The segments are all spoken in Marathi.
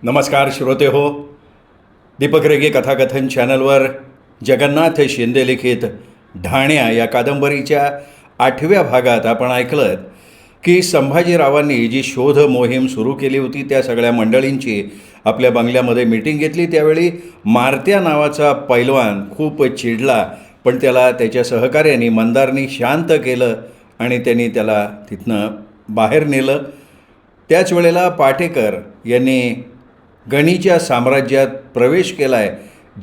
नमस्कार श्रोते हो. दीपक रेगे कथाकथन चॅनलवर जगन्नाथ शिंदे लिखित ढाण्या या कादंबरीच्या 8व्या भागात आपण ऐकलं की संभाजीरावांनी जी शोध मोहीम सुरू केली होती त्या सगळ्या मंडळींची आपल्या बंगल्यामध्ये मीटिंग घेतली. त्यावेळी मारत्या नावाचा पैलवान खूप चिडला, पण त्याला त्याच्या सहकार्याने मंदारनी शांत केलं आणि त्यांनी त्याला तिथनं बाहेर नेलं. त्याच वेळेला पाटेकर यांनी गणीच्या साम्राज्यात प्रवेश केला आहे.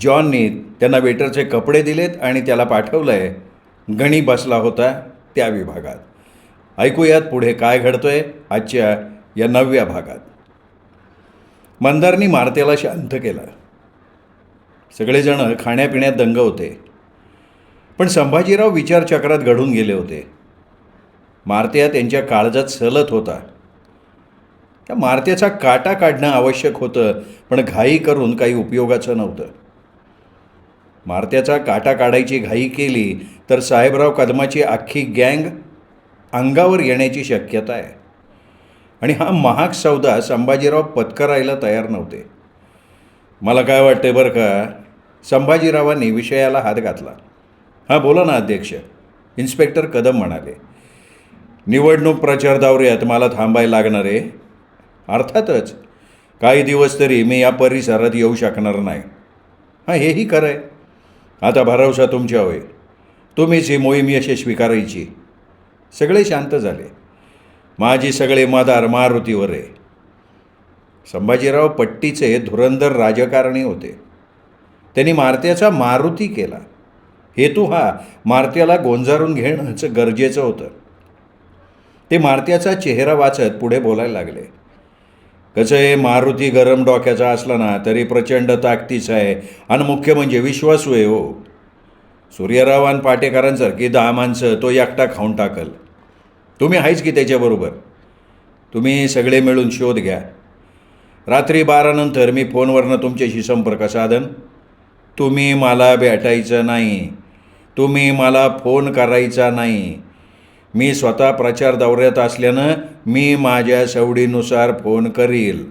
जॉननी त्यांना वेटरचे कपडे दिलेत आणि त्याला पाठवलं आहे. गणी बसला होता त्या विभागात. ऐकूयात पुढे काय घडतं आहे आजच्या या 9व्या भागात. मंदारनी मारत्याला शांत केला. सगळेजण खाण्यापिण्यात दंग होते, पण संभाजीराव विचारचक्रात घडून गेले होते. मारत्या त्यांच्या काळजात सलत होता. त्या मारत्याचा काटा काढणं आवश्यक होतं, पण घाई करून काही उपयोगाचं नव्हतं. मारत्याचा काटा काढायची घाई केली तर साहेबराव कदमाची अख्खी गँग अंगावर येण्याची शक्यता आहे आणि हा महाग सौदा संभाजीराव पत्करायला तयार नव्हते. मला काय वाटते बरं का, संभाजीरावांनी विषयाला हात घातला. हां बोला ना अध्यक्ष, इन्स्पेक्टर कदम म्हणाले. निवडणूक प्रचार दौऱ्यात मला थांबायला लागणार आहे. अर्थातच काही दिवस तरी मी या परिसरात येऊ शकणार नाही. हां हेही खरं आहे. आता भरवसा तुमच्यावर आहे. तुम्हीच ही मोहीम यशस्वी करायची. सगळे शांत झाले. माझी सगळे मदार मारुतीवर आहे. संभाजीराव पट्टीचे धुरंधर राजकारणी होते. त्यांनी मारत्याचा मारुती केला. हेतू हा मारत्याला गोंजारून घेणंच गरजेचं होतं. ते मारत्याचा चेहरा वाचत पुढे बोलायला लागले. कसं आहे, मारुती गरम डोक्याचा असला ना तरी प्रचंड ताकदीचा आहे आणि मुख्य म्हणजे विश्वासू आहे हो. सूर्यराव आणि पाटेकरांसारखी 10 माणसं तो एकटा खाऊन टाकल. तुम्ही आहेच की त्याच्याबरोबर. तुम्ही सगळे मिळून शोध घ्या. रात्री 12 नंतर मी फोनवरनं तुमच्याशी संपर्क साधन. तुम्ही मला भेटायचं नाही. तुम्ही मला फोन करायचा नाही. मी स्वतः प्रचार दौऱ्यात असल्यानं मी माझ्या सवडीनुसार फोन करील.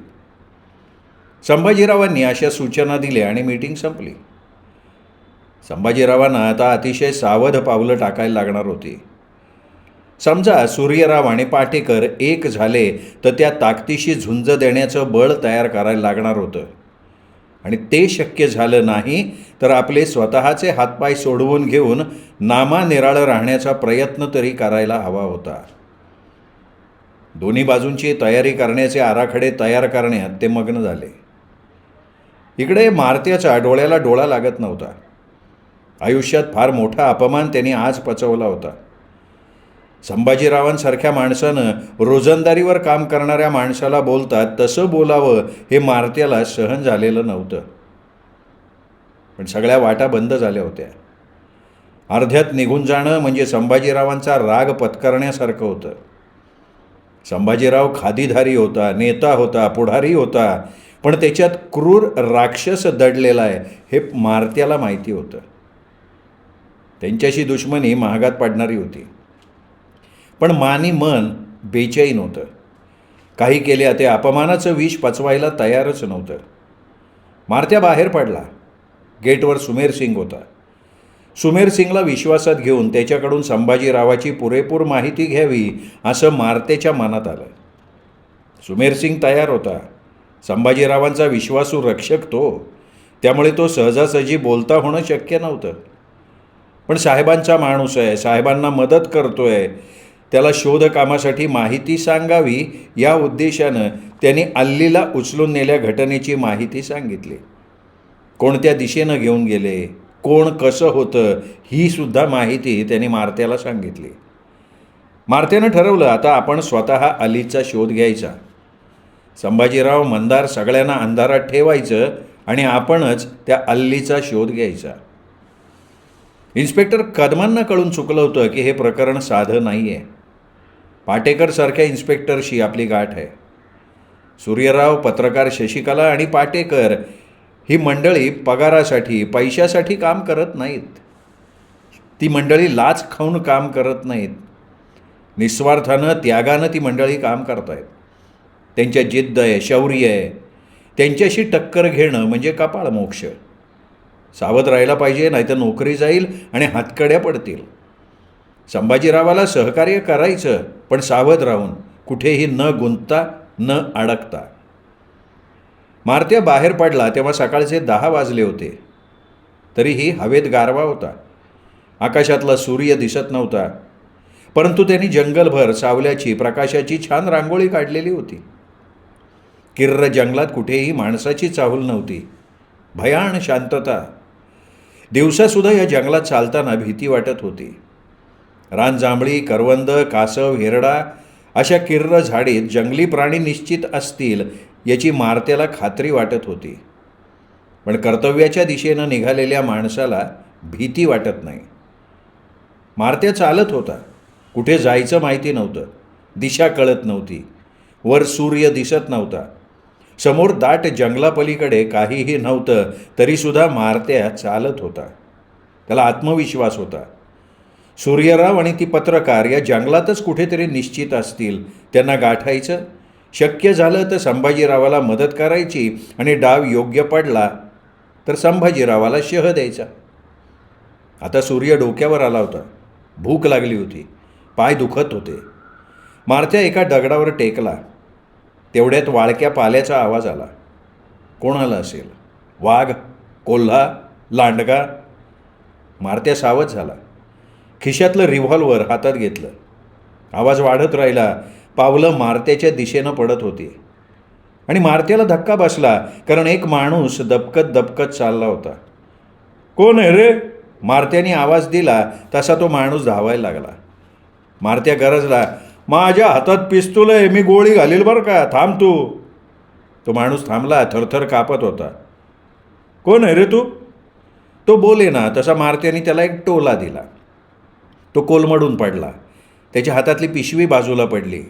संभाजीरावांनी अशा सूचना दिल्या आणि मीटिंग संपली. संभाजीरावांना आता अतिशय सावध पावलं टाकायला लागणार होती. समजा सूर्यराव आणि पाटेकर एक झाले तर त्या ताकदीशी झुंज देण्याचं बळ तयार करायला लागणार होतं आणि ते शक्य झालं नाही तर आपले स्वतःचे हातपाय सोडवून घेऊन नामानिराळं राहण्याचा प्रयत्न तरी करायला हवा होता. दोन्ही बाजूंची तयारी करण्याचे आराखडे तयार करण्यात ते मग्न झाले. इकडे मारत्याचा डोळ्याला डोळा लागत नव्हता. आयुष्यात फार मोठा अपमान त्यांनी आज पचवला होता. संभाजीरावांसारख्या माणसानं रोजंदारीवर काम करणाऱ्या माणसाला बोलतात तसं बोलावं हे मारत्याला सहन झालेलं नव्हतं. पण सगळ्या वाटा बंद झाल्या होत्या. अर्ध्यात निघून जाणं म्हणजे संभाजीरावांचा राग पत्करण्यासारखं होतं. संभाजीराव खादीधारी होता, नेता होता, पुढारी होता, पण त्याच्यात क्रूर राक्षस दडलेला आहे हे मारत्याला माहिती होतं. त्यांच्याशी दुश्मनी महागात पडणारी होती. पण मानी मन बेचैन होतं. काही केल्या ते अपमानाचं विष पचवायला तयारच नव्हतं. मारत्या बाहेर पडला. गेटवर सुमेर सिंग होता. सुमेर सिंगला विश्वासात घेऊन त्याच्याकडून संभाजीरावाची पुरेपूर माहिती घ्यावी असं मारत्याच्या मनात आलं. सुमेर सिंग तयार होता. संभाजीरावांचा विश्वासू रक्षक तो, त्यामुळे तो सहजासहजी बोलता होणं शक्य नव्हतं. पण साहेबांचा माणूस आहे, साहेबांना मदत करतोय, त्याला शोधकामासाठी माहिती सांगावी या उद्देशानं त्यांनी अल्लीला उचलून नेल्या घटनेची माहिती सांगितली. कोणत्या दिशेनं घेऊन गेले, कोण कसं होतं ही सुद्धा माहिती त्यांनी मारत्याला सांगितली. मारत्यानं ठरवलं आता आपण स्वतः अलीचा शोध घ्यायचा. संभाजीराव मंदार सगळ्यांना अंधारात ठेवायचं आणि आपणच त्या अल्लीचा शोध घ्यायचा. इन्स्पेक्टर कदमांना कळून चुकलं होतं की हे प्रकरण साधं नाही आहे. पाटेकरसारख्या इन्स्पेक्टरशी आपली गाठ आहे. सूर्यराव, पत्रकार शशिकला आणि पाटेकर ही मंडळी पगारासाठी पैशासाठी काम करत नाहीत. ती मंडळी लाच खाऊन काम करत नाहीत. निस्वार्थानं त्यागानं ती मंडळी काम करत आहेत. त्यांच्या जिद्द आहे, शौर्य आहे. त्यांच्याशी टक्कर घेणं म्हणजे कपाळ मोक्ष. सावध राहायला पाहिजे, नाहीतर नोकरी जाईल आणि हातकड्या पडतील. संभाजीरावाला सहकार्य करायचं, पण सावध राहून, कुठेही न गुंतता, न अडकता. मारत्या बाहेर पडला तेव्हा सकाळचे 10 वाजले होते. तरीही हवेत गारवा होता. आकाशातला सूर्य दिसत नव्हता, परंतु त्यांनी जंगलभर सावल्याची, प्रकाशाची छान रांगोळी काढलेली होती. किर्र जंगलात कुठेही माणसाची चाहूल नव्हती. भयान शांतता. दिवसासुद्धा या जंगलात चालताना भीती वाटत होती. रानजांभळी, करवंद, कासव, हिरडा अशा किर्र झाडीत जंगली प्राणी निश्चित असतील याची मारत्याला खात्री वाटत होती. पण कर्तव्याच्या दिशेनं निघालेल्या माणसाला भीती वाटत नाही. मारत्या चालत होता. कुठे जायचं माहिती नव्हतं. दिशा कळत नव्हती. वर सूर्य दिसत नव्हता. समोर दाट जंगलापलीकडे काहीही नव्हतं, तरीसुद्धा मारत्या चालत होता. त्याला आत्मविश्वास होता. सूर्यराव आणि ती पत्रकार या जंगलातच कुठेतरी निश्चित असतील. त्यांना गाठायचं. शक्य झालं तर संभाजीरावाला मदत करायची आणि डाव योग्य पडला तर संभाजीरावाला शह द्यायचा. आता सूर्य डोक्यावर आला होता. भूक लागली होती. पाय दुखत होते. मारत्या एका दगडावर टेकला. तेवढ्यात वाळक्या पाल्याचा आवाज आला. कोणाला असेल? वाघ, कोल्हा, लांडगा? मारत्या सावध झाला. खिशातलं रिव्हॉल्वर हातात घेतलं. आवाज वाढत राहिला. पावलं मारत्याच्या दिशेनं पडत होती. आणि मारत्याला धक्का बसला, कारण एक माणूस दबकत दबकत चालला होता. कोण आहे रे? मारत्याने आवाज दिला तसा तो माणूस धावायला लागला. मारत्या गरजला, माझ्या हातात पिस्तूल आहे, मी गोळी घालील बरं का, थांब तू. तो माणूस थांबला. थरथर कापत होता. कोण आहे रे तू? तो बोले ना तसा मारत्याने त्याला एक टोला दिला. तो कोलमडून पडला. त्याच्या हातातली पिशवी बाजूला पडली.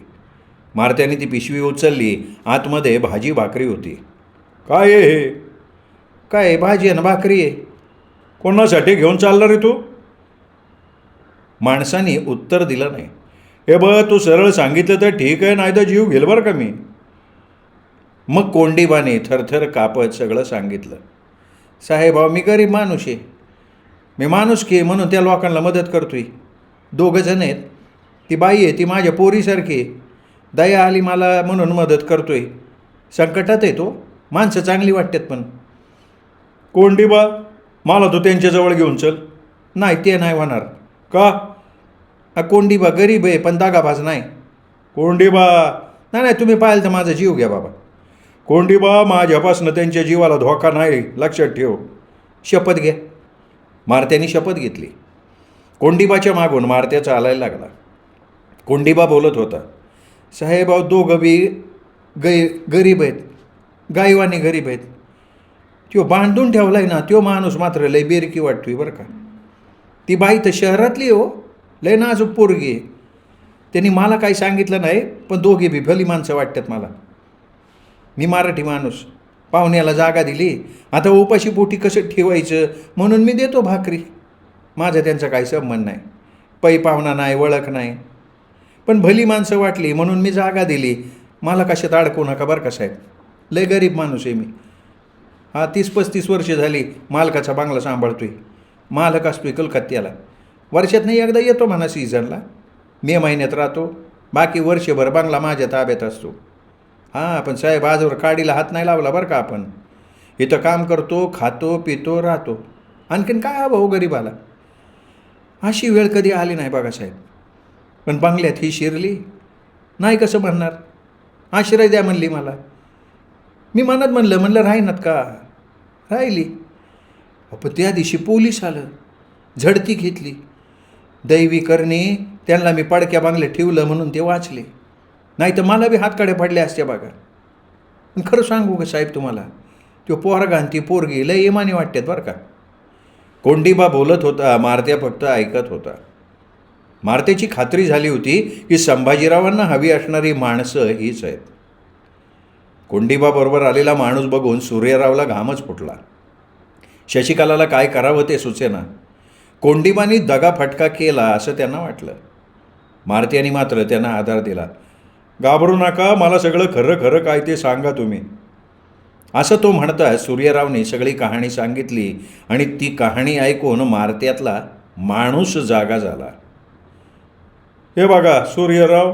मारत्याने ती पिशवी उचलली. आतमध्ये भाजी भाकरी होती. काय आहे हे? काय भाजी आहे ना भाकरी आहे. कोणासाठी घेऊन चालला रे तू? माणसाने उत्तर दिलं नाही. हे बघ, तू सरळ सांगितलं तर ठीक आहे, नाही तर जीव घेल बरं का मी. मग कोंडीबाने थरथर कापत सगळं सांगितलं. साहेब, मी गरीब माणूस आहे. मी माणूस की म्हणून त्या लोकांना मदत करतोय. 2 जण आहेत. ती बाई आहे, ती माझ्या पोरीसारखी. दया आली मला म्हणून मदत करतोय. संकटात आहे तो. माणसं चांगली वाटतात पण. कोंडीबा, मला तो त्यांच्याजवळ घेऊन चल. नाही, ते नाही होणार. का? कोंडीबा गरीब आहे पण दागाबाज नाही. कोंडीबा, नाही तुम्ही पाहिलं तर माझा जीव घ्या बाबा. कोंडीबा, माझ्यापासनं त्यांच्या जीवाला धोका नाही, लक्षात ठेव. शपथ घ्या. मारत्याने शपथ घेतली. कोंडीबाच्या मागून मारत्या चालायला लागला. कोंडीबा बोलत होता. साहेब, 2 बी गरीब आहेत. गाईवानी गरीब आहेत. तो बांधून ठेवला आहे ना, तो माणूस मात्र लय बेरकी वाटतोय बरं का. ती बाई तर शहरातली हो, लय नाजूक पोरगी आहे. त्यांनी मला काही सांगितलं नाही, पण दोघे बी भली माणसं वाटतात मला. मी मराठी माणूस. पाहुण्याला जागा दिली. आता उपाशी पोटी कसं ठेवायचं म्हणून मी देतो भाकरी. माझा त्यांचा काही संबंध नाही. पै पाहुणा नाही, ओळख नाही. पण भली माणसं वाटली म्हणून मी जागा दिली. मला कशात अडकू नका बरं का साहेब. लय गरीब माणूस आहे मी. 30-35 वर्ष झाली मालकाचा बंगला सांभाळतोय. मालक असतोय कलकत्त्याला. वर्षात नाही एकदा येतो म्हणा सीझनला. मे महिन्यात राहतो. बाकी वर्षभर बंगला माझ्या ताब्यात असतो. पण साहेब, आजवर काडीला हात नाही लावला बरं का आपण. इथं काम करतो, खातो, पितो, राहतो. आणखीन काय हवं हो गरीबाला. अशी वेळ कधी आली नाही बघा साहेब. पण बंगल्यात ही शिरली नाही. कसं म्हणणार? आश्रय द्या म्हणली मला. मी मनात म्हणलं राहीनात का? राहिली. पण त्या दिवशी पोलीस आलं. झडती घेतली. दैवी करणे त्यांना मी पडक्या बांगल्यात ठेवलं म्हणून ते वाचले. नाही तर मला बी हातकडे पडले असते बघा. पण खरं सांगू का साहेब तुम्हाला, तो पोरगा आणि ती पोरगी लय इमानी वाटतात बरं का. कोंडीबा बोलत होता. मारत्या फक्त ऐकत होता. मारत्याची खात्री झाली होती की संभाजीरावांना हवी असणारी माणसं हीच आहेत. कोंडीबाबरोबर आलेला माणूस बघून सूर्यरावला घामच फुटला. शशिकलाला काय करावं ते सुचेना. कोंडीबानी दगाफटका केला असं त्यांना वाटलं. मारत्याने मात्र त्यांना आधार दिला. घाबरू नका, मला सगळं खरं खरं काय ते सांगा तुम्ही. असं तो म्हणता सूर्यरावने सगळी कहाणी सांगितली आणि ती कहाणी ऐकून मारत्यातला माणूस जागा झाला. हे बघा सूर्यराव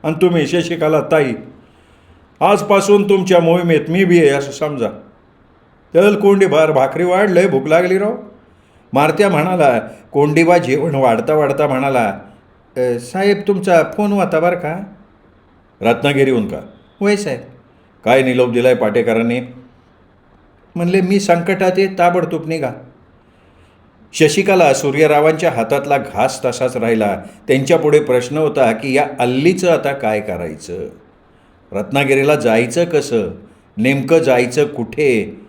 आणि तुम्ही शशिकला ताई, आजपासून तुमच्या मोहिमेत मी बी आहे असं समजा. चल कोंडीभर भाकरी वाढलंय, भूक लागली राव. मारत्या म्हणाला. कोंडीबा जेवण वाढता वाढता म्हणाला, साहेब तुमचा फोन होता बरं का? रत्नागिरीहून का? होय साहेब. काय निरोप दिलाय पाटेकरांनी? म्हणले मी संकटात आहे, ताबडतोब निघा. शशिकला सूर्यरावांच्या हातातला घास तसाच राहिला. त्यांच्यापुढे प्रश्न होता की या अल्लीचं आता काय करायचं? रत्नागिरीला जायचं कसं? नेमकं जायचं कुठे?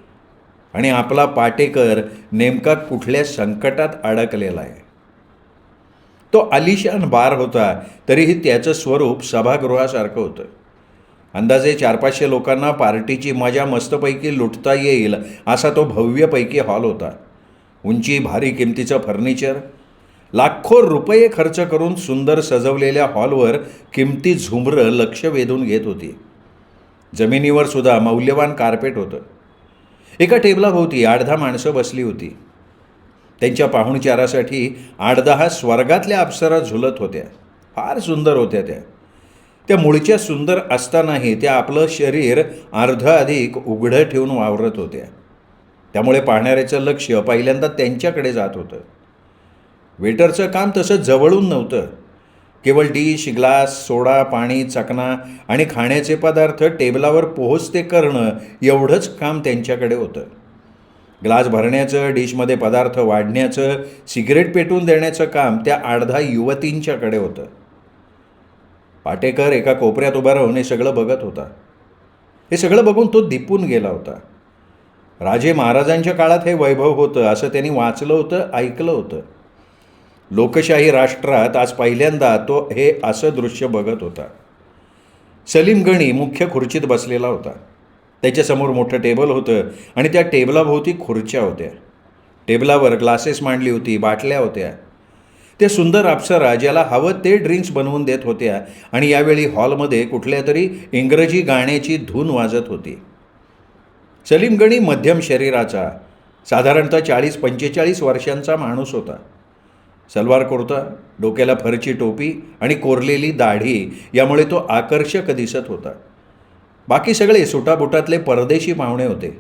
आणि आपला पाटेकर नेमका कुठल्या संकटात अडकलेला आहे? तो आलिशान बार होता, तरीही त्याचं स्वरूप सभागृहासारखं होतं. अंदाजे 400-500 लोकांना पार्टीची मजा मस्तपैकी लुटता येईल असा तो भव्यपैकी हॉल होता. उंची, भारी किमतीचं फर्निचर, लाखो रुपये खर्च करून सुंदर सजवलेल्या हॉलवर किमती झुंबरं लक्ष वेधून घेत होती. जमिनीवर सुद्धा मौल्यवान कार्पेट होतं. एका टेबलाभोवती 8-10 माणसं बसली होती. त्यांच्या पाहुणचारासाठी 8-10 स्वर्गातल्या अप्सरा झुलत होत्या. फार सुंदर होत्या त्या. त्या मूळच्या सुंदर असतानाही त्या आपलं शरीर अर्ध अधिक उघडं ठेवून वावरत होत्या. त्यामुळे पाहणाऱ्याचं लक्ष पहिल्यांदा त्यांच्याकडे जात होतं. वेटरचं काम तसं जवळून नव्हतं. केवळ डिश, ग्लास, सोडा, पाणी, चकना आणि खाण्याचे पदार्थ टेबलावर पोहोचते करणं एवढंच काम त्यांच्याकडे होतं. ग्लास भरण्याचं, डिशमध्ये पदार्थ वाढण्याचं, सिगरेट पेटवून देण्याचं काम त्या 8-10 युवतींच्याकडे होतं. पाटेकर एका कोपऱ्यात उभा राहून हे सगळं बघत होता. हे सगळं बघून तो दिपून गेला होता. राजे महाराजांच्या काळात हे वैभव होतं असं त्यांनी वाचलं होतं, ऐकलं होतं. लोकशाही राष्ट्रात आज पहिल्यांदा तो हे असं दृश्य बघत होता. सलीम गणी मुख्य खुर्चीत बसलेला होता. त्याच्यासमोर मोठं टेबल होतं आणि त्या टेबलाभोवती खुर्च्या होत्या. टेबलावर ग्लासेस मांडली होती, बाटल्या होत्या. त्या सुंदर अप्सरा ज्याला हवं ते ड्रिंक्स बनवून देत होत्या आणि यावेळी हॉलमध्ये कुठल्या तरी इंग्रजी गाण्याची धून वाजत होती. सलीम गणी मध्यम शरीराचा, साधारणतः 40-45 वर्षांचा माणूस होता. सलवार कुर्ता, डोक्याला फरची टोपी आणि कोरलेली दाढी यामुळे तो आकर्षक दिसत होता. बाकी सगळे सुटाबुटातले परदेशी पाहुणे होते.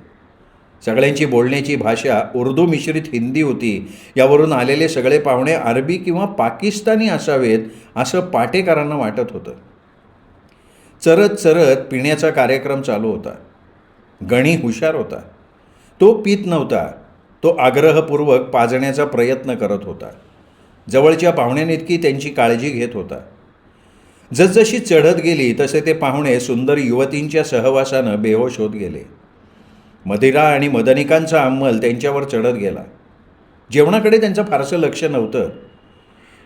सगळ्यांची बोलण्याची भाषा उर्दू मिश्रित हिंदी होती. यावरून आलेले सगळे पाहुणे अरबी किंवा पाकिस्तानी असावेत असं पाटेकरांना वाटत होतं. चरत चरत पिण्याचा कार्यक्रम चालू होता. गणी हुशार होता. तो पित नव्हता. तो आग्रहपूर्वक पाजण्याचा प्रयत्न करत होता. जवळच्या पाहुण्यांइतकी त्यांची काळजी घेत होता. जसजशी चढत गेली तसे ते पाहुणे सुंदर युवतींच्या सहवासानं बेहोश होत गेले. मदिरा आणि मदनिकांचा अंमल त्यांच्यावर चढत गेला. जेवणाकडे त्यांचं फारसं लक्ष नव्हतं.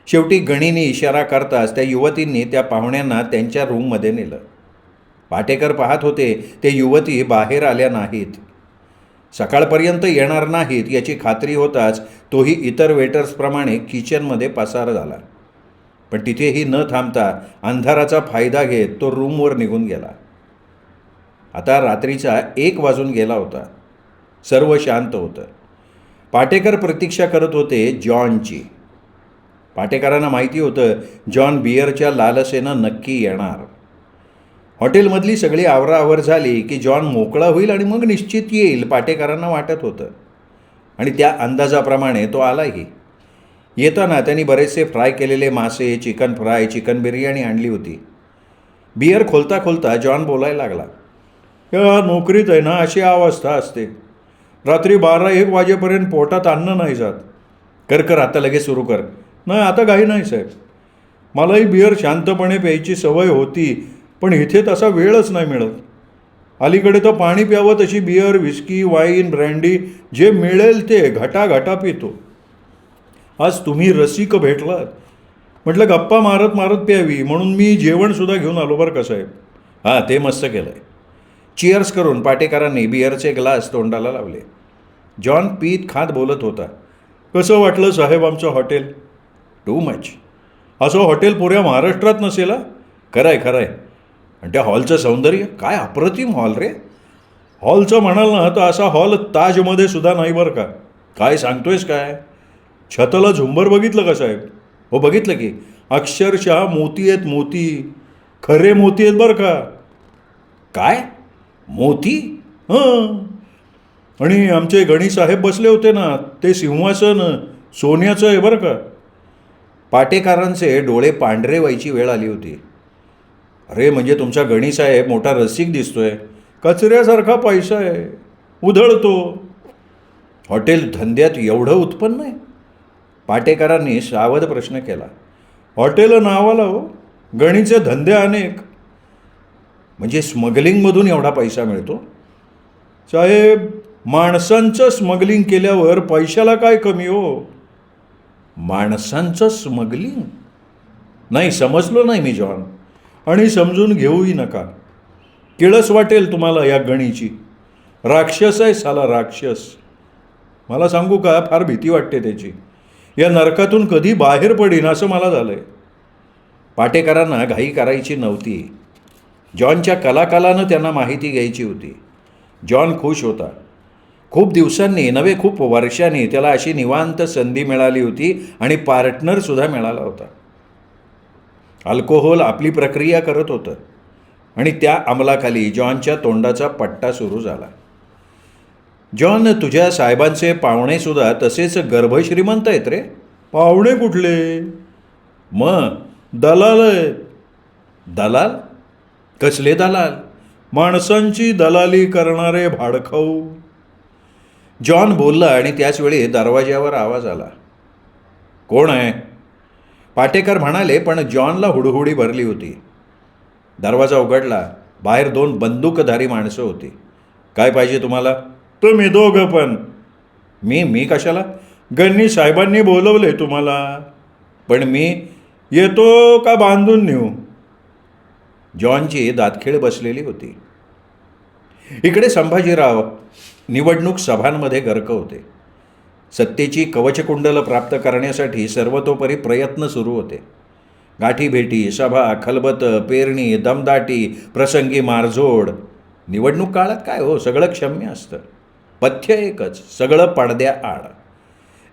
शेवटी गणीने इशारा करताच त्या युवतींनी त्या पाहुण्यांना त्यांच्या रूममध्ये नेलं. पाटेकर पाहत होते ते युवती बाहेर आल्या नाहीत. सकाळपर्यंत येणार नाहीत याची खात्री होताच तोही इतर वेटर्सप्रमाणे किचनमध्ये पसार झाला. पण तिथेही न थांबता अंधाराचा फायदा घेत तो रूमवर निघून गेला. आता रात्रीचा 1 वाजून गेला होता. सर्व शांत होतं. पाटेकर प्रतीक्षा करत होते जॉनची. पाटेकरांना माहिती होतं जॉन बिअरच्या लालसेनं नक्की येणार. हॉटेलमधली सगळी आवराआवर झाली की जॉन मोकळा होईल आणि मग निश्चित येईल पाटेकरांना वाटत होतं. आणि त्या अंदाजाप्रमाणे तो आलाही. येताना त्यांनी बरेचसे फ्राय केलेले मासे, चिकन फ्राय, चिकन बिर्याणी आणली होती. बिअर खोलता खोलता जॉन बोलायला लागला. या नोकरीत आहे ना अशी अवस्था असते. रात्री 12-1 वाजेपर्यंत पोटात अन्न नाही जात. कर आता लगेच सुरू कर. नाही आता काही नाही साहेब. मलाही बिअर शांतपणे प्यायची सवय होती, पण इथे तसा वेळच नाही मिळत. अलीकडे तर पाणी प्यावं तशी बिअर, विस्की, वाईन, ब्रँडी जे मिळेल ते घटाघटा पितो. आज तुम्ही रसिक भेटलात. म्हटलं गप्पा मारत मारत प्यावी म्हणून मी जेवणसुद्धा घेऊन आलो बरं का साहेब. हां ते मस्त केलं आहे. चिअर्स करून पाटेकरांनी बिअरचे ग्लास तोंडाला लावले. जॉन पीत खात बोलत होता. कसं वाटलं साहेब आमचं हॉटेल? Too much. असं हॉटेल पुऱ्या महाराष्ट्रात नसेल. खरं आहे. आणि त्या हॉलचं सौंदर्य काय अप्रतिम हॉल रे. हॉलचं म्हणाल ना तर असा हॉल ताजमध्ये सुद्धा नाही बरं का. काय सांगतोयस काय? छताला झुंबर बघितलं का साहेब? हो बघितलं की. अक्षरशः मोती आहेत मोती, खरे मोती आहेत बरं का. काय मोती? हां. आणि आमचे गणीसाहेब बसले होते ना, ते सिंहासन सोन्याचं आहे बरं का. पाटेकरांचे डोळे पांढरे व्हायची वेळ आली होती. अरे म्हणजे तुमचा गणीसाहेब मोठा रसिक दिसतोय. कचऱ्यासारखा पैसा आहे, उधळतो. हॉटेल धंद्यात एवढं उत्पन्न आहे? पाटेकरांनी सावध प्रश्न केला. हॉटेल नावाला हो, गणीचे धंदे अनेक. म्हणजे स्मगलिंगमधून एवढा पैसा मिळतो? साहेब, माणसांचं स्मगलिंग केल्यावर पैशाला काय कमी हो? माणसांचं स्मगलिंग? नाही, समजलो नाही मी जॉन, आणि समजून घेऊही नका. किळस वाटेल तुम्हाला या गणीची. राक्षस आहे साला, राक्षस. मला सांगू का, फार भीती वाटते त्याची. या नरकातून कधी बाहेर पडीन असं मला झालं आहे. पाटेकरांना घाई करायची नव्हती. जॉनच्या कलाकालानं त्यांना माहिती घ्यायची होती. जॉन खुश होता. खूप दिवसांनी नव्हे, खूप वर्षांनी त्याला अशी निवांत संधी मिळाली होती आणि पार्टनरसुद्धा मिळाला होता. अल्कोहोल आपली प्रक्रिया करत होतं आणि त्या अंमलाखाली जॉनच्या तोंडाचा पट्टा सुरू झाला. जॉन, तुझ्या साहेबांचे पाहुणेसुद्धा तसेच गर्भश्रीमंत आहेत रे. पाहुणे कुठले? मग दलाल आहेत. दलाल? कसले दलाल? माणसांची दलाली करणारे भाडखाऊ. जॉन बोलला आणि त्याचवेळी दरवाज्यावर आवाज आला. कोण आहे? पाटेकर म्हणाले, पण जॉनला हुडहुडी भरली होती. दरवाजा उघडला. बाहेर 2 बंदूकधारी माणसं होती. काय पाहिजे तुम्हाला? तुम्ही दोघं पण. मी कशाला? गण्णी साहेबांनी बोलवले तुम्हाला. पण मी येतो का बांधून नेऊ? जॉनची दातखिळ बसलेली होती. इकडे संभाजीराव निवडणूक सभांमध्ये गर्क होते. सत्तेची कवचकुंडलं प्राप्त करण्यासाठी सर्वतोपरी प्रयत्न सुरू होते. गाठीभेटी, सभा, खलबतं, पेरणी, दमदाटी, प्रसंगी मारझोड. निवडणूक काळात काय हो, सगळं क्षम्य असतं. पथ्य एकच, सगळं पडद्याआड.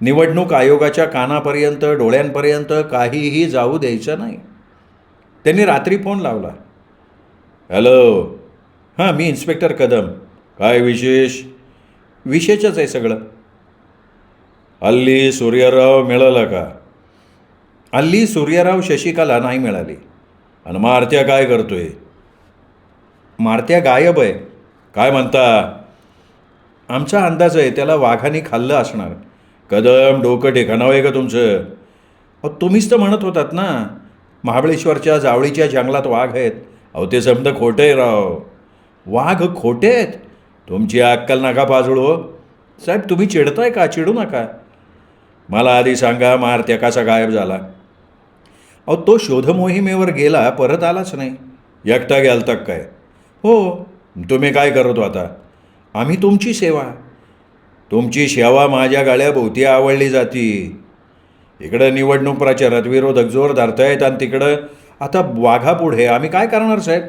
निवडणूक आयोगाच्या कानापर्यंत, डोळ्यांपर्यंत काहीही जाऊ द्यायचं नाही. त्यांनी रात्री फोन लावला. हॅलो. हां, मी इन्स्पेक्टर कदम. काय विशेष? विशेषच आहे सगळं. हल्ली सूर्यराव मिळाला का? हल्ली सूर्यराव शशिकाला नाही मिळाली. आणि मारत्या काय करतोय? मारत्या गायब आहे. काय म्हणता? आमचा अंदाज आहे त्याला वाघाने खाल्लं असणार. कदम, डोकं ठिकाणावं आहे का तुमचं? अहो, तुम्हीच तर म्हणत होतात ना, महाबळेश्वरच्या जावळीच्या जंगलात वाघ आहेत. अहो, ते समजा खोटं आहे राव. वाघ खोटे आहेत? तुमची अक्कल नका पाजळू हो. साहेब, तुम्ही चिडताय का? चिडू नका. मला आधी सांगा, मारत्या कसा गायब झाला? अहो, तो शोधमोहिमेवर गेला, परत आलाच नाही. एकटा गेलता काय? हो. तुम्ही काय करतो आता? आम्ही तुमची सेवा. तुमची सेवा माझ्या गळ्याभोवती आवडली जाती. इकडं निवडणूक प्रचारात विरोधक जोर धरतायत आणि तिकडं आता वाघापुढे आम्ही काय करणार साहेब?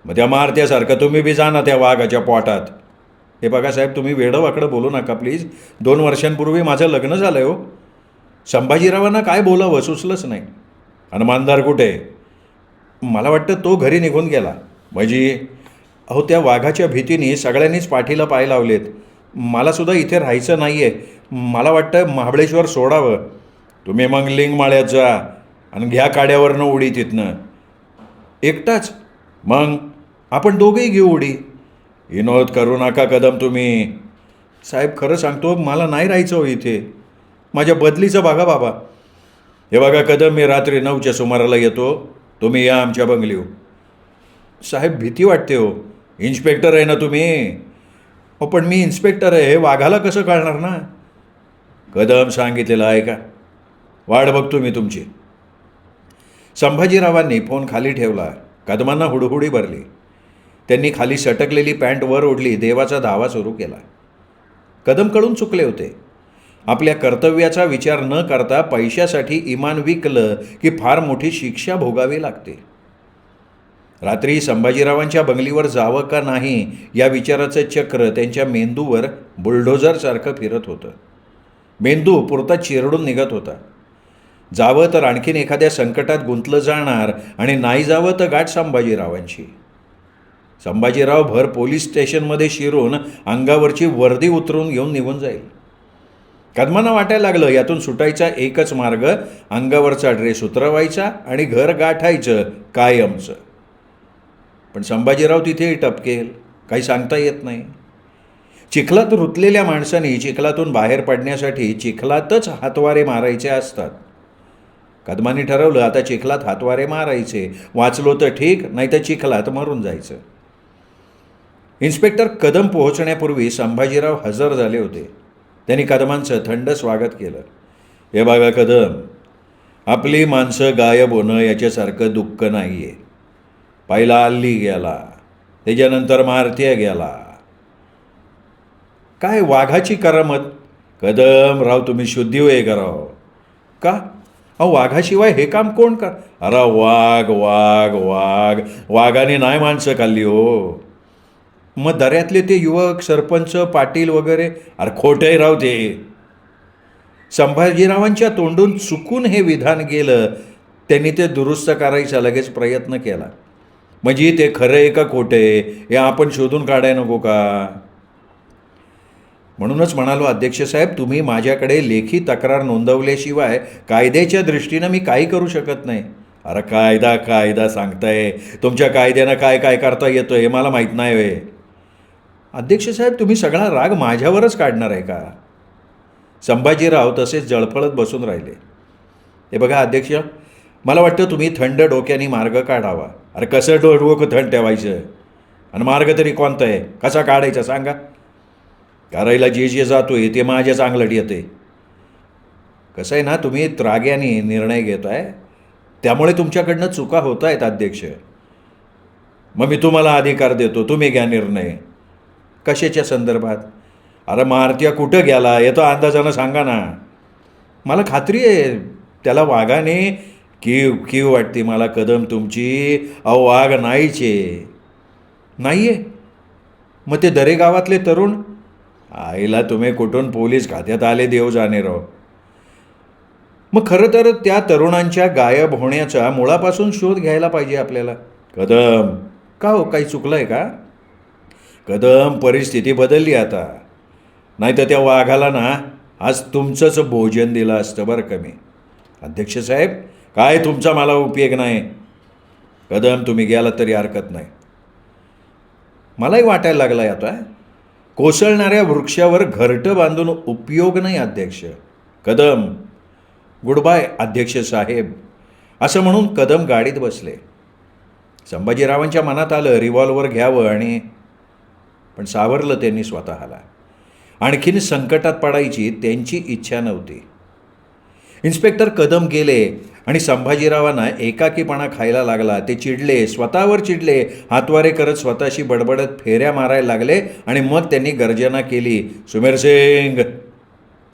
मग त्या मारत्यासारखं तुम्ही बी जा ना त्या वाघाच्या पोटात. हे बघा साहेब, तुम्ही वेडंवाकडं बोलू नका प्लीज. 2 वर्षांपूर्वी माझं लग्न झालं आहे हो. संभाजीरावांना काय बोलावं सुचलंच नाही. आणि मानदार कुठे? मला वाटतं तो घरी निघून गेला. म्हणजे अहो, त्या वाघाच्या भीतीने सगळ्यांनीच पाठीला पाय लावलेत. मलासुद्धा इथे राहायचं नाही आहे. मला वाटतं महाबळेश्वर सोडावं. तुम्ही मग लिंगमाळ्यात जा आणि घ्या काड्यावरनं उडी तिथनं. एकटाच? मग आपण दोघेही घेऊ उडी. विनोद करू नका कदम तुम्ही. साहेब, खरं सांगतो, मला नाही राहायचं हो इथे. माझ्या बदलीचं बघा बाबा. हे बघा कदम, मी रात्री 9च्या सुमाराला येतो. तुम्ही या आमच्या बंगलीवर. साहेब, भीती वाटते हो. इन्स्पेक्टर आहे ना तुम्ही? हो, पण मी इन्स्पेक्टर आहे हे वाघाला कसं कळणार ना? कदम, सांगितलेलं आहे का? वाट बघतो मी तुमची. संभाजीरावांनी फोन खाली ठेवला. कदमांना हुडहुडी भरली. त्यांनी खाली सटकलेली पॅन्ट वर ओढली. देवाचा धावा सुरू केला. कदम कळून चुकले होते. आपल्या कर्तव्याचा विचार न करता पैशासाठी इमान विकलं की फार मोठी शिक्षा भोगावी लागते. रात्री संभाजीरावांच्या बंगलीवर जावं का नाही या विचाराचं चक्र त्यांच्या मेंदूवर बुलडोझरसारखं फिरत होतं. मेंदू पुरता चिरडून निघत होता. जावं तर आणखीन एखाद्या संकटात गुंतलं जाणार आणि नाही जावं तर गाठ संभाजीरावांची. संभाजीराव भर पोलीस स्टेशनमध्ये शिरून अंगावरची वर्दी उतरून घेऊन निघून जाईल. कदमांना वाटायला लागलं यातून सुटायचा एकच मार्ग, अंगावरचा ड्रेस उतरवायचा आणि घर गाठायचं कायमचं. पण संभाजीराव तिथेही टपकेल, काही सांगता येत नाही. चिखलात रुतलेल्या माणसांनी चिखलातून बाहेर पडण्यासाठी चिखलातच हातवारे मारायचे असतात. कदमांनी ठरवलं आता चिखलात हातवारे मारायचे, वाचलो तर ठीक, नाही तर चिखलात मरून जायचं. इन्स्पेक्टर कदम पोहोचण्यापूर्वी संभाजीराव हजर झाले होते. त्यांनी कदमांचं थंड स्वागत केलं. हे बघा कदम, आपली माणसं गायब होणं याच्यासारखं दुःख नाही आहे. पहिला अल्ली गेला, त्याच्यानंतर मारत्या गेला. काय वाघाची करामत? कदम राव तुम्ही शुद्धिवय कराव का? अहो वाघाशिवाय हे काम कोण कर? अरे वाघ वाघ वाघ, वाघाने नाही माणसं खाल्ली हो. मग दऱ्यातले ते युवक, सरपंच, पाटील वगैरे, अरे खोटंही राव ते. संभाजीरावांच्या तोंडून चुकून हे विधान गेलं. त्यांनी ते दुरुस्त करायचा लगेच प्रयत्न केला. म्हणजे ते खरं आहे का खोटं आहे हे आपण शोधून काढाय नको का? म्हणूनच म्हणालो अध्यक्षसाहेब, तुम्ही माझ्याकडे लेखी तक्रार नोंदवल्याशिवाय कायद्याच्या दृष्टीनं मी काही करू शकत नाही. अरे कायदा कायदा सांगताय, तुमच्या कायद्यानं काय काय करता येतं हे मला माहीत नाही वे. अध्यक्षसाहेब तुम्ही सगळा राग माझ्यावरच काढणार आहे का? संभाजीराव तसेच जळफळत बसून राहिले. हे बघा अध्यक्ष, मला वाटतं तुम्ही थंड डोक्याने मार्ग काढावा. अरे कसं डोकं थंड ठेवायचं आणि मार्ग तरी कोणता आहे, कसा काढायचा सांगा. करायला जे जे जातो आहे ते माझ्या चांगलं येते. कसं आहे ना, तुम्ही त्राग्याने निर्णय घेत आहे, त्यामुळे तुमच्याकडनं चुका होत आहेत अध्यक्ष. मग मी तुम्हाला अधिकार देतो, तुम्ही घ्या निर्णय. कशाच्या संदर्भात? अरे मारत्या कुठं गेला हे तर अंदाजानं सांगा ना. मला खात्री आहे त्याला वाघाने कीव कीव वाटते मला कदम तुमची. अहो वाघ नाहीच आहे. नाही आहे? मग ते दरेगावातले तरुण? आईला तुम्ही कुठून पोलीस खात्यात आले देव जाणे राव. मग खरं तर त्या तरुणांच्या गायब होण्याचा मुळापासून शोध घ्यायला पाहिजे आपल्याला. कदम का हो, काही चुकलं आहे का? कदम परिस्थिती बदलली आता, नाही तर त्या वाघाला ना आज तुमचंच भोजन दिलं असतं बरं का मी. अध्यक्षसाहेब काय तुमचा मला उपयोग नाही. कदम तुम्ही गेला तरी हरकत नाही. मलाही वाटायला लागलं आहे आता, कोसळणाऱ्या वृक्षावर घरटं बांधून उपयोग नाही अध्यक्ष. कदम गुड बाय अध्यक्ष साहेब. असं म्हणून कदम गाडीत बसले. संभाजीरावांच्या मनात आलं रिव्हॉल्वर घ्यावं आणि पण सावरलं त्यांनी स्वतःला. आणखीन संकटात पडायची त्यांची इच्छा नव्हती. इन्स्पेक्टर कदम गेले आणि संभाजीरावांना एकाकीपणा खायला लागला. ते चिडले, स्वतःवर चिडले, हातवारे करत स्वतःशी बडबडत फेऱ्या मारायला लागले आणि मग त्यांनी गर्जना केली, सुमेरसिंग.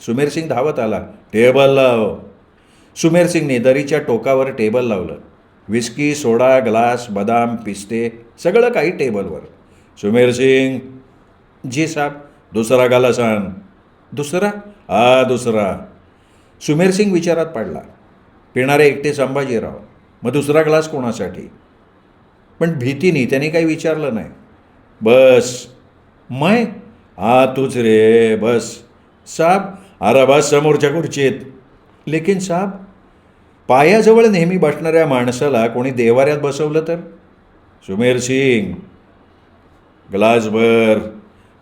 सुमेरसिंग धावत आला. टेबल लाव. सुमेरसिंगने दरीच्या टोकावर टेबल लावलं. विस्की, सोडा, ग्लास, बदाम, पिस्ते सगळं काही टेबलवर. सुमेरसिंग. जी साहेब. दुसरा ग्लास आण. दुसरा? हा दुसरा. सुमेरसिंग विचारात पडला. पिणारे एकटे संभाजीराव, मग दुसरा ग्लास कोणासाठी? पण भीतीने त्याने काही विचारलं नाही. बस. मै? हा तूच रे, बस. साहेब. अरे बस समोरच्या खुर्चीत. लेकिन साहेब, पायाजवळ नेहमी बसणाऱ्या माणसाला कोणी देवाऱ्यात बसवलं तर? सुमेरसिंग. ग्लास भर.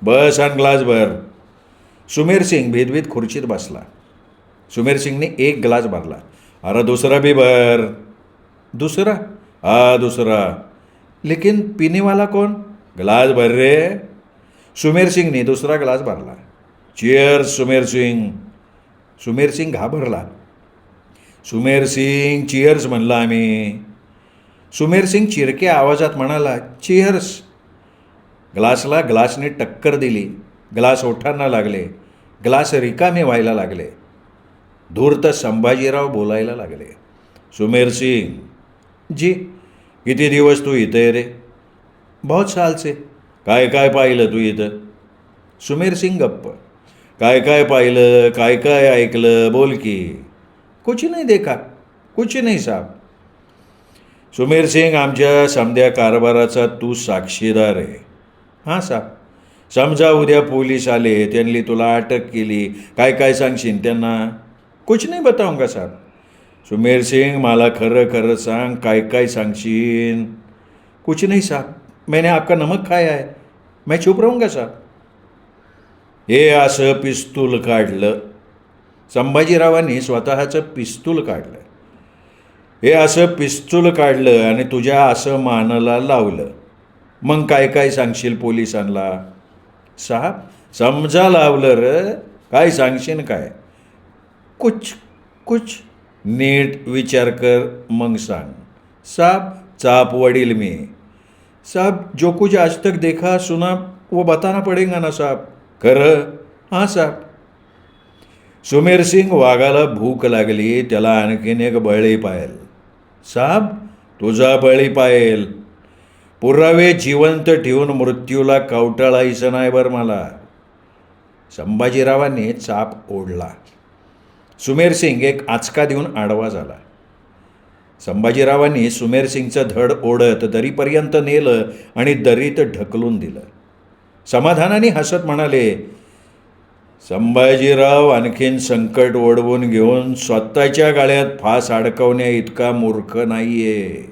बस आणि ग्लास भर. सुमेरसिंग भीतभीत खुर्चीत बसला. सुमेरसिंगने एक ग्लास भरला. अरे दुसरा भी भर. दुसरा? हा दुसरा. लेकिन पिनेवाला कोण? ग्लास भर रे. सुमेरसिंगने दुसरा ग्लास भरला. चिअर्स सुमेरसिंग. सुमेरसिंग घाबरला. सुमेरसिंग चिअर्स म्हणलं आम्ही. सुमेरसिंग चिरक्या आवाजात म्हणाला, चिअर्स. ग्लासला ग्लासने टक्कर दिली. ग्लास ओठांना लागले. ग्लास रिकामे व्हायला लागले. धूर्त संभाजीराव बोलायला लागले. सुमेरसिंग. जी. किती दिवस तू इथे रे? बहुत साल से. काय काय पाहिलं तू इथं? सुमेर सिंग गप्प. काय काय पाहिलं, काय काय ऐकलं, बोल की. कुछ नाही देखा, कुछ नाही साहब. सुमेर सिंग, आमच्या समध्या कारभाराचा तू साक्षीदार आहे. हां साहब. समजा उद्या पोलीस आले, त्यांनी तुला अटक केली, काय काय सांगशील त्यांना? कुछ नाही बताऊंगा साहब. सुमेर सिंग, मला खरं खरं सांग, काय काय सांगशील? कुछ नहीं साहब, मैंने आपका नमक खाया है, मैं चुप रहूँगा साहब. हे असं पिस्तूल काढलं. संभाजीरावांनी स्वतःचं पिस्तूल काढलं. हे असं पिस्तूल काढलं आणि तुझ्या असं मानाला लावलं. मग काय काय सांगशील पोलिसांना? साहब, समजा लावलं र, काय सांगशील काय? कुछ कुछ. नीट विचार कर मग सांग. साहब, चाप वडील मी. साहब, जो कुछ आज तक देखा सुना वो बताना पडेगा ना साहब. खरं? हां साहब. सुमेर सिंग, वाघाला भूक लागली, त्याला आणखीन एक बळी पाहेल. साहब, तुझा बळी पाहेल. पुरावे जिवंत ठेवून मृत्यूला कवटाळायचं नाही बरं मला. संभाजीरावांनी चाप ओढला. सुमेर सिंग एक आचका देऊन आडवा झाला. संभाजीरावांनी सुमेर सिंगचं धड ओढत दरीपर्यंत नेलं आणि दरीत ढकलून दिलं. समाधानाने हसत म्हणाले, संभाजीराव आणखीन संकट ओढवून घेऊन स्वतःच्या गाळ्यात फास अडकवण्या इतका मूर्ख नाहीये.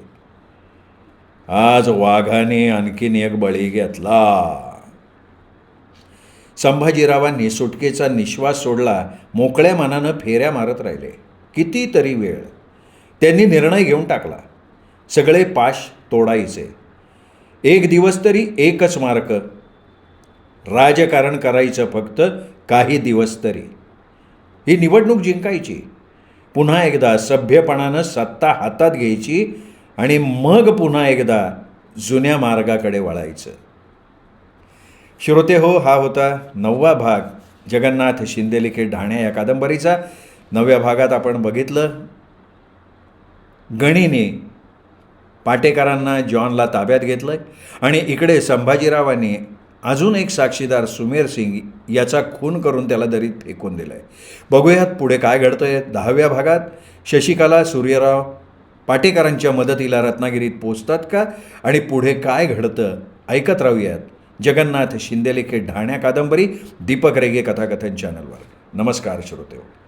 आज वाघाने आणखीन एक बळी घेतला. संभाजीरावांनी सुटकेचा निश्वास सोडला. मोकळ्या मनानं फेऱ्या मारत राहिले. कितीतरी वेळ त्यांनी निर्णय घेऊन टाकला. सगळे पाश तोडायचे. एक दिवस तरी एकच मार्ग. राजकारण करायचं फक्त काही दिवस तरी. ही निवडणूक जिंकायची. पुन्हा एकदा सभ्यपणानं सत्ता हातात घ्यायची आणि मग पुन्हा एकदा जुन्या मार्गाकडे वळायचं. श्रोते हो, हा होता 9वा भाग जगन्नाथ शिंदेलिखे ढाण्या या कादंबरीचा. 9व्या भागात आपण बघितलं गणीने पाटेकरांना जॉनला ताब्यात घेतलं आणि इकडे संभाजीरावांनी अजून एक साक्षीदार सुमेर सिंग याचा खून करून त्याला दरीत फेकून दिला आहे. बघूयात पुढे काय घडतं आहे. 10व्या भागात शशिकला सूर्यराव पाटेकरांच्या मदतीला रत्नागिरीत पोचतात का आणि पुढे काय घडतं ऐकत राहूयात. जगन्नाथ शिंदेलिखे ढाण्या कादंबरी दीपक रेगे कथाकथन चॅनलवर. नमस्कार श्रोते.